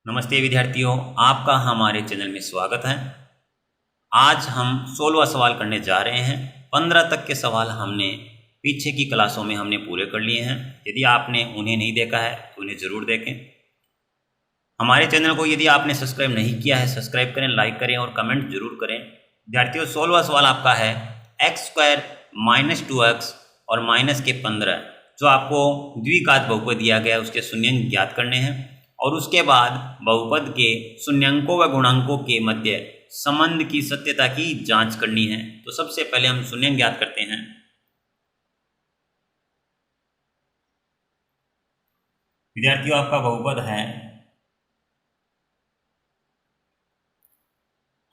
नमस्ते विद्यार्थियों, आपका हमारे चैनल में स्वागत है। आज हम 16वां सवाल करने जा रहे हैं। 15 तक के सवाल हमने पीछे की क्लासों में हमने पूरे कर लिए हैं। यदि आपने उन्हें नहीं देखा है तो उन्हें ज़रूर देखें। हमारे चैनल को यदि आपने सब्सक्राइब नहीं किया है, सब्सक्राइब करें, लाइक करें और कमेंट जरूर करें। विद्यार्थियों, 16वां सवाल आपका है x² - 2x और -15 जो आपको द्विघात बहुपद दिया गया है उसके शून्यंक ज्ञात करने हैं और उसके बाद बहुपद के शून्यंकों व गुणांकों के मध्य संबंध की सत्यता की जांच करनी है। तो सबसे पहले हम शून्यंक ज्ञात करते हैं। विद्यार्थियों, आपका बहुपद है।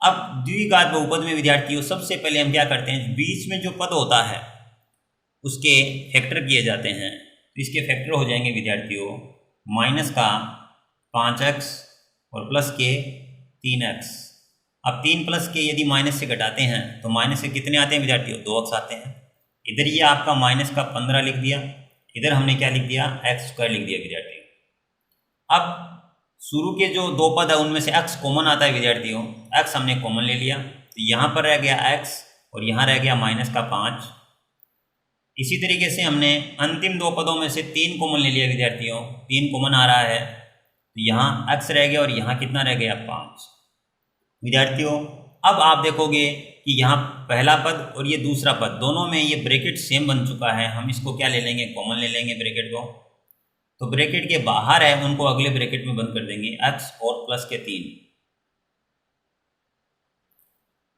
अब द्विघात बहुपद में विद्यार्थियों सबसे पहले हम क्या करते हैं, बीच में जो पद होता है उसके फैक्टर किए जाते हैं। तो इसके फैक्टर हो जाएंगे विद्यार्थियों माइनस का 5x और प्लस के 3x। अब 3 प्लस के यदि माइनस से घटाते हैं तो माइनस से कितने आते हैं विद्यार्थियों, 2x आते हैं। इधर ये आपका माइनस का 15 लिख दिया, इधर हमने क्या लिख दिया, x² लिख दिया विद्यार्थियों। अब शुरू के जो दो पद है उनमें से x कॉमन आता है विद्यार्थियों, x हमने कॉमन ले लिया तो यहाँ पर रह गया x और यहाँ रह गया माइनस का 5। इसी तरीके से हमने अंतिम दो पदों में से 3 कॉमन ले लिया विद्यार्थियों, 3 कॉमन आ रहा है तो यहाँ x रह गया और यहाँ कितना रह गया, 5। विद्यार्थियों, अब आप देखोगे कि यहाँ पहला पद और ये दूसरा पद दोनों में ये ब्रैकेट सेम बन चुका है। हम इसको क्या ले लेंगे, कॉमन ले लेंगे ब्रैकेट को। तो ब्रैकेट के बाहर है उनको अगले ब्रैकेट में बंद कर देंगे, x और प्लस के 3।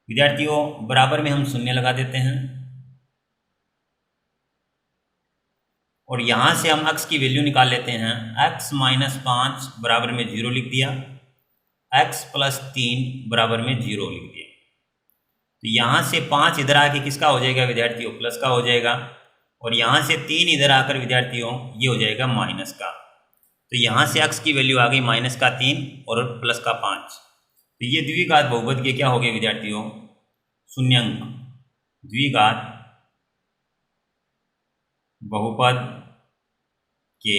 विद्यार्थियों, बराबर में हम शून्य लगा देते हैं और यहाँ से हम x की वैल्यू निकाल लेते हैं। x - 5 बराबर में 0 लिख दिया, x + 3 बराबर में 0 लिख दिया। तो यहाँ से 5 इधर आके किसका हो जाएगा विद्यार्थियों, प्लस का हो जाएगा और यहाँ से 3 इधर आकर विद्यार्थियों ये हो जाएगा माइनस का। तो यहाँ से x की वैल्यू आ गई -3 और प्लस का 5। तो ये द्विघात बहुपद के क्या हो गए विद्यार्थियों, शून्यंक। द्विघात बहुपद के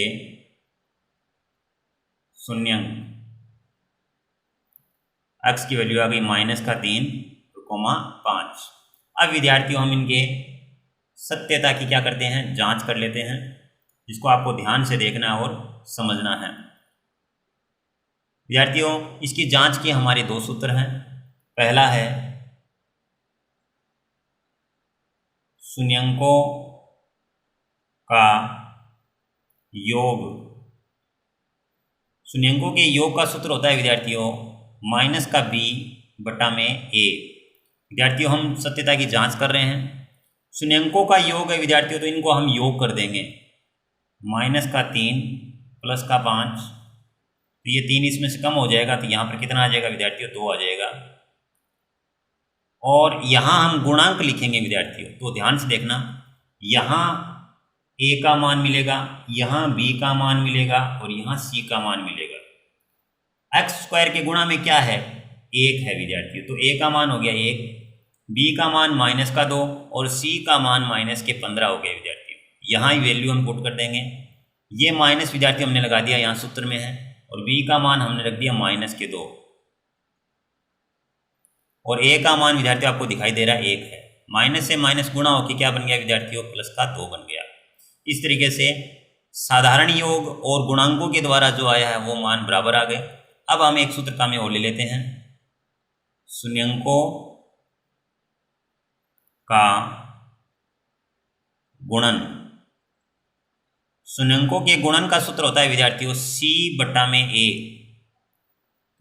शून्यंक, x की वैल्यू आ गई -3 और 5। अब विद्यार्थियों हम इनके सत्यता की क्या करते हैं, जांच कर लेते हैं, जिसको आपको ध्यान से देखना और समझना है। विद्यार्थियों, इसकी जांच के हमारे 2 सूत्र हैं। पहला है शून्यंकों का योग। शून्यंकों के योग का सूत्र होता है विद्यार्थियों -b/a। विद्यार्थियों, हम सत्यता की जांच कर रहे हैं। शून्यंकों का योग है विद्यार्थियों, तो इनको हम योग कर देंगे। -3 प्लस का 5, तो ये 3 इसमें से कम हो जाएगा तो यहाँ पर कितना आ जाएगा विद्यार्थियों, 2 आ जाएगा। और यहाँ हम गुणांक लिखेंगे विद्यार्थियों, तो ध्यान से देखना, यहाँ a का मान मिलेगा, यहाँ b का मान मिलेगा और यहाँ c का मान मिलेगा। x² के गुणा में क्या है, 1 है विद्यार्थियों, तो a का मान हो गया 1, b का मान -2 और c का मान -15 हो गया विद्यार्थियों। यहाँ ही वैल्यू हम पुट कर देंगे। ये माइनस विद्यार्थी हमने लगा दिया, यहाँ सूत्र में है, और b का मान हमने रख दिया -2 और a का मान विद्यार्थियों आपको दिखाई दे रहा है 1 है। माइनस से माइनस गुणा होकर क्या बन गया विद्यार्थियों, प्लस का 2 बन गया। इस तरीके से साधारण योग और गुणांकों के द्वारा जो आया है वो मान बराबर आ गए। अब हम एक सूत्र का में और ले लेते हैं, शून्यंकों का गुणन। शून्यंकों के गुणन का सूत्र होता है विद्यार्थियों c/a।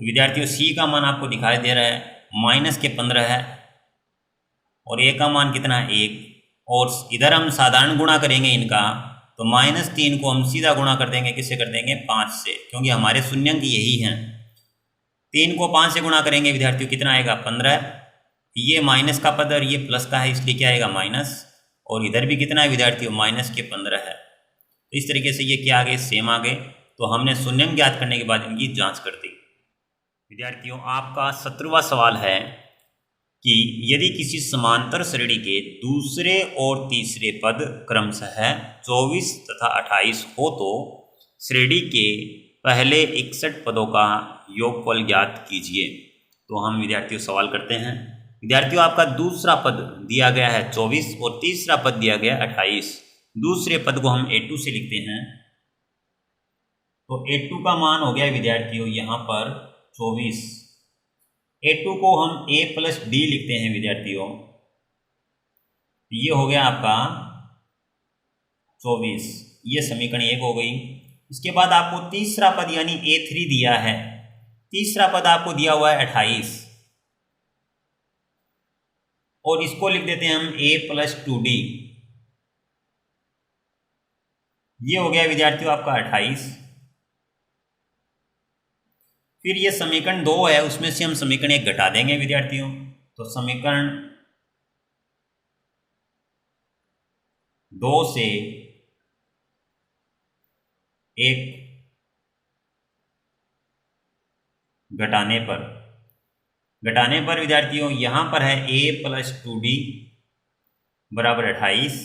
विद्यार्थियों, c का मान आपको दिखाई दे रहा है -15 है और a का मान कितना है, 1। और इधर हम साधारण गुणा करेंगे इनका, तो -3 को हम सीधा गुणा कर देंगे, किससे कर देंगे, 5 से, क्योंकि हमारे शून्यंक यही हैं। 3 को 5 से गुणा करेंगे विद्यार्थियों, कितना आएगा, 15। ये माइनस का पद और ये प्लस का है, इसलिए क्या आएगा, माइनस। और इधर भी कितना है विद्यार्थियों, -15 है। तो इस तरीके से ये क्या आ गए, सेम आ गए। तो हमने शून्यंक ज्ञात करने के बाद इनकी जाँच कर दी। विद्यार्थियों, आपका 17वां सवाल है कि यदि किसी समांतर श्रेणी के दूसरे और तीसरे पद क्रमशः 24 तथा 28 हो तो श्रेणी के पहले 61 पदों का योगफल ज्ञात कीजिए। तो हम विद्यार्थियों सवाल करते हैं। विद्यार्थियों आपका दूसरा पद दिया गया है 24 और तीसरा पद दिया गया है 28। दूसरे पद को हम a2 से लिखते हैं। तो a2 का मान हो गया विद्यार्थियों यहाँ पर 24। a2 को हम a प्लस डी लिखते हैं विद्यार्थियों। ये हो गया आपका 24। ये समीकरण 1 हो गई। इसके बाद आपको तीसरा पद यानी a3 दिया है। तीसरा पद आपको दिया हुआ है 28 और इसको लिख देते हैं हम a प्लस 2d। ये हो गया विद्यार्थियों आपका 28। फिर ये समीकरण 2 है, उसमें से हम समीकरण 1 घटा देंगे विद्यार्थियों। तो समीकरण 2 से 1 घटाने पर विद्यार्थियों यहाँ पर है a प्लस 2d बराबर 28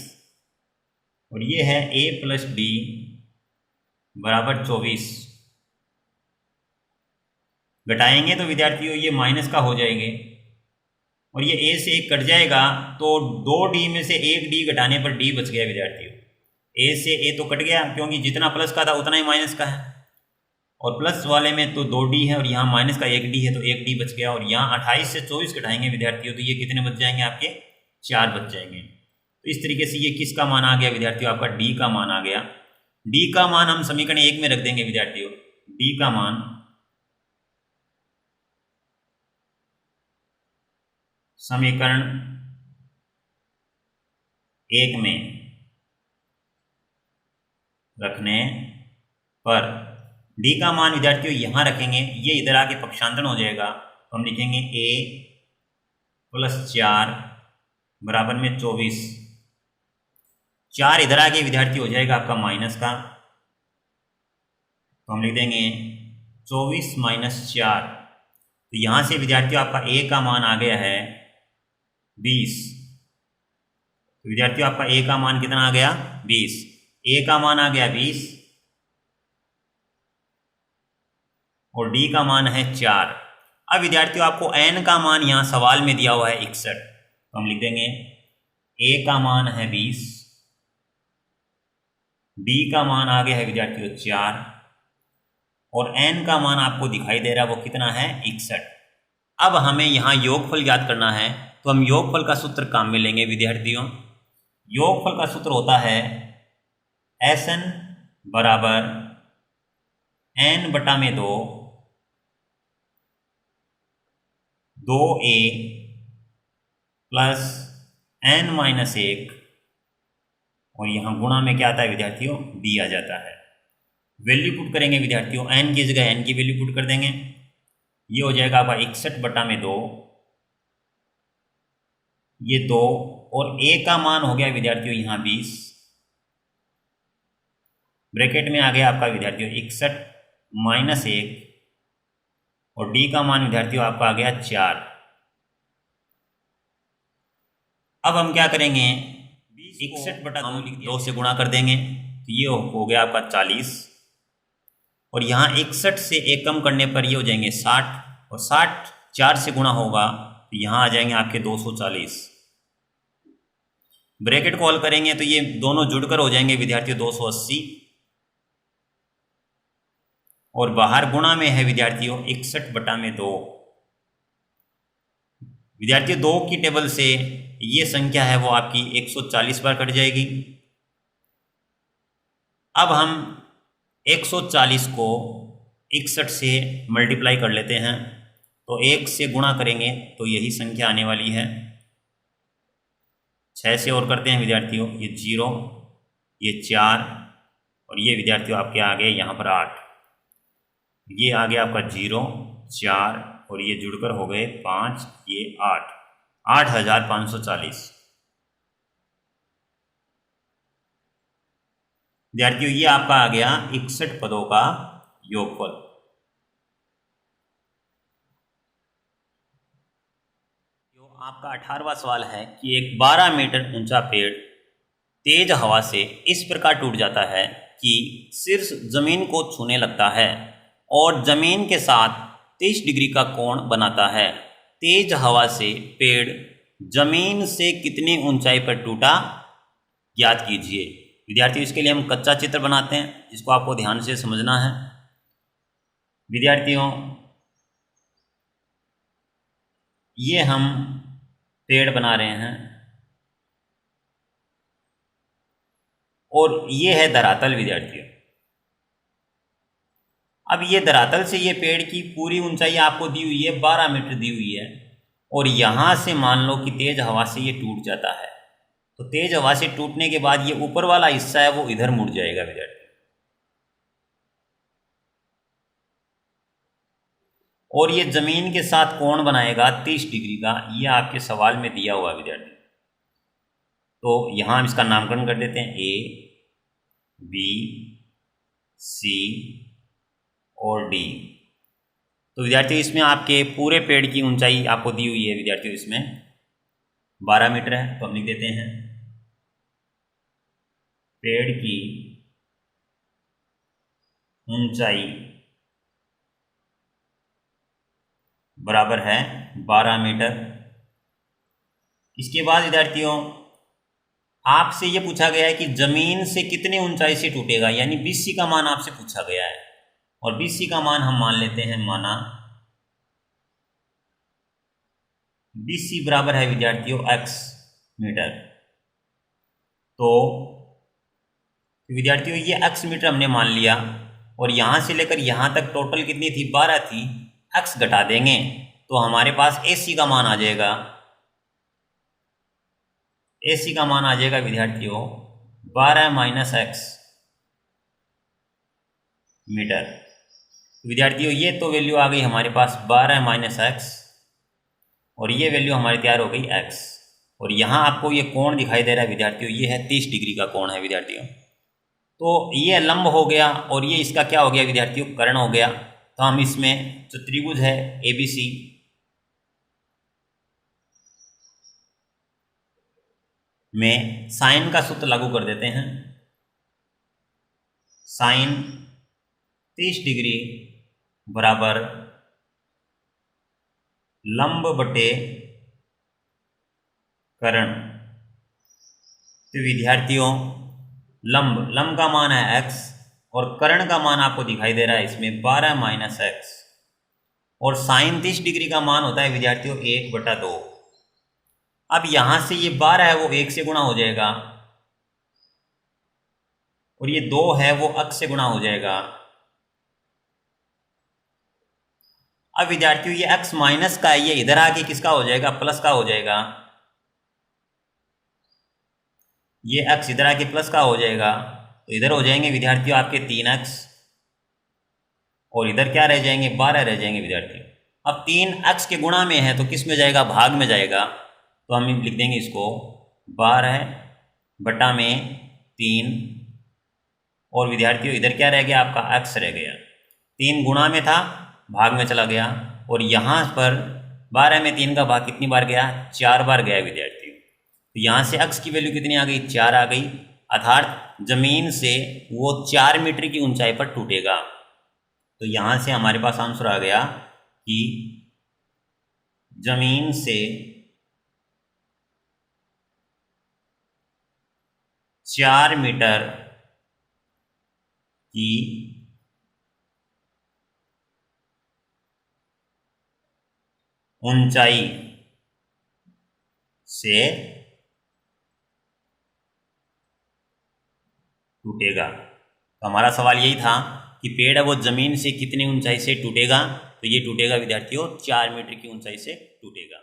और ये है a प्लस d बराबर 24। घटाएंगे तो विद्यार्थियों ये माइनस का हो जाएंगे और ये a से 1 कट जाएगा तो 2d में से 1d घटाने पर d बच गया विद्यार्थियों। a से a तो कट गया क्योंकि जितना प्लस का था उतना ही माइनस का है और प्लस वाले में तो 2d है और यहाँ माइनस का 1d है तो 1d बच गया। और यहाँ 28 से 24 घटाएंगे विद्यार्थियों तो ये कितने बच जाएंगे आपके 4 बच जाएंगे। तो इस तरीके से ये किसका मान आ गया विद्यार्थियों आपका d का मान आ गया। d का मान हम समीकरण 1 में रख देंगे विद्यार्थियों। d का मान समीकरण 1 में रखने पर d का मान विद्यार्थियों यहाँ रखेंगे। ये इधर आके पक्षांतरण हो जाएगा तो हम लिखेंगे a प्लस 4 बराबर में 24। 4 इधर आके विद्यार्थी हो जाएगा आपका माइनस का तो हम लिख देंगे 24 माइनस 4। तो यहाँ से विद्यार्थियों आपका a का मान आ गया है 20। तो विद्यार्थियों आपका a का मान कितना आ गया 20। a का मान आ गया 20 और d का मान है 4। अब विद्यार्थियों आपको n का मान यहाँ सवाल में दिया हुआ है 61 तो हम लिख देंगे a का मान है 20, d का मान आ गया है विद्यार्थियों 4 और n का मान आपको दिखाई दे रहा है वो कितना है 61। अब हमें यहाँ योगफल ज्ञात करना है तो हम योगफल का सूत्र काम में लेंगे विद्यार्थियों। योगफल का सूत्र होता है Sn बराबर n बटा में 2a प्लस n माइनस 1 और यहाँ गुणा में क्या आता है विद्यार्थियों d आ जाता है। वैल्यू पुट करेंगे विद्यार्थियों, n की जगह n की वैल्यू पुट कर देंगे। ये हो जाएगा आपका 61 बटा में 2, ये 2 और a का मान हो गया विद्यार्थियों यहाँ 20। ब्रैकेट में आ गया आपका विद्यार्थियों 61 माइनस 1 और d का मान विद्यार्थियों आपका आ गया 4। अब हम क्या करेंगे 61 बटा 2 से गुणा कर देंगे तो ये हो गया आपका 40 और यहाँ 61 से 1 कम करने पर ये हो जाएंगे 60 और 60 4 से गुणा होगा तो यहाँ आ जाएंगे आपके 240। ब्रैकेट को हल करेंगे तो ये दोनों जुड़कर हो जाएंगे विद्यार्थियों 280 और बाहर गुणा में है विद्यार्थियों 61 बटा में 2। विद्यार्थियों 2 की टेबल से ये संख्या है वो आपकी 140 बार कट जाएगी। अब हम 140 को 61 से मल्टीप्लाई कर लेते हैं तो 1 से गुणा करेंगे तो यही संख्या आने वाली है। 6 से और करते हैं विद्यार्थियों, ये 0, ये 4 और ये विद्यार्थियों आपके आ गए यहाँ पर 8। ये आ गया आपका 0, 4 और ये जुड़कर हो गए 5, ये 8, 8540। विद्यार्थियों ये आपका आ गया 61 पदों का योगफल। आपका 18वां सवाल है कि एक 12 मीटर ऊंचा पेड़ तेज हवा से इस प्रकार टूट जाता है कि शीर्ष जमीन को छूने लगता है और जमीन के साथ 30 डिग्री का कोण बनाता है। तेज हवा से पेड़ जमीन से कितनी ऊंचाई पर टूटा, ज्ञात कीजिए। विद्यार्थियों, इसके लिए हम कच्चा चित्र बनाते हैं, जिसको आपको ध्यान से समझना है। विद्यार्थियों, ये हम पेड़ बना रहे हैं और ये है धरातल। विद्यार्थियों, अब ये धरातल से ये पेड़ की पूरी ऊंचाई आपको दी हुई है, 12 मीटर दी हुई है, और यहाँ से मान लो कि तेज हवा से ये टूट जाता है, तो तेज हवा से टूटने के बाद ये ऊपर वाला हिस्सा है वो इधर मुड़ जाएगा। विद्यार्थी, और ये जमीन के साथ कोण बनाएगा 30 डिग्री का, ये आपके सवाल में दिया हुआ है। विद्यार्थी, तो यहाँ हम इसका नामकरण कर देते हैं A, B, C और D। तो विद्यार्थियों, इसमें आपके पूरे पेड़ की ऊंचाई आपको दी हुई है। विद्यार्थियों, इसमें 12 मीटर है, तो हम लिख देते हैं पेड़ की ऊंचाई बराबर है 12 मीटर। इसके बाद विद्यार्थियों, आपसे ये पूछा गया है कि जमीन से कितनी ऊंचाई से टूटेगा, यानी BC का मान आपसे पूछा गया है, और BC का मान हम मान लेते हैं, माना BC बराबर है विद्यार्थियों x मीटर। तो विद्यार्थियों, ये x मीटर हमने मान लिया, और यहाँ से लेकर यहाँ तक टोटल कितनी थी, 12 थी। x घटा देंगे तो हमारे पास AC का मान आ जाएगा। AC का मान आ जाएगा विद्यार्थियों 12 माइनस x मीटर। विद्यार्थियों, ये तो वैल्यू आ गई हमारे पास 12 माइनस x, और ये वैल्यू हमारी तैयार हो गई x, और यहाँ आपको ये कोण दिखाई दे रहा है विद्यार्थियों, ये है 30 डिग्री का कोण है। विद्यार्थियों, तो ये लंब हो गया, और ये इसका क्या हो गया विद्यार्थियों, कर्ण हो गया। तो हम इसमें जो त्रिभुज है ABC, में साइन का सूत्र लागू कर देते हैं। साइन 30 डिग्री बराबर लंब बटे कर्ण। तो विद्यार्थियों, लंब का मान है x, और कर्ण का मान आपको दिखाई दे रहा है इसमें 12 माइनस x, और साइन 30 डिग्री का मान होता है विद्यार्थियों 1/2। अब यहां से ये 12 है वो 1 से गुणा हो जाएगा, और ये 2 है वो x से गुणा हो जाएगा। अब विद्यार्थियों, ये x माइनस का है, ये इधर आके किसका हो जाएगा, प्लस का हो जाएगा। ये x इधर आके प्लस का हो जाएगा, तो इधर हो जाएंगे विद्यार्थियों आपके 3x, और इधर क्या रह जाएंगे, 12 रह जाएंगे विद्यार्थियों। अब 3x के गुणा में है तो किस में जाएगा, भाग में जाएगा। तो हम लिख देंगे इसको 12 बटा में 3, और विद्यार्थियों इधर क्या रह गया, आपका x रह गया। 3 गुणा में था, भाग में चला गया, और यहाँ पर 12 में 3 का भाग कितनी बार गया, 4 बार गया विद्यार्थियों। तो यहाँ से x की वैल्यू कितनी आ गई, 4 आ गई, अर्थात जमीन से वो 4 मीटर की ऊंचाई पर टूटेगा। तो यहाँ से हमारे पास आंसर आ गया कि जमीन से 4 मीटर की ऊंचाई से टूटेगा। तो हमारा सवाल यही था कि पेड़ है वो जमीन से कितनी ऊंचाई से टूटेगा, तो ये टूटेगा विद्यार्थियों 4 मीटर की ऊंचाई से टूटेगा।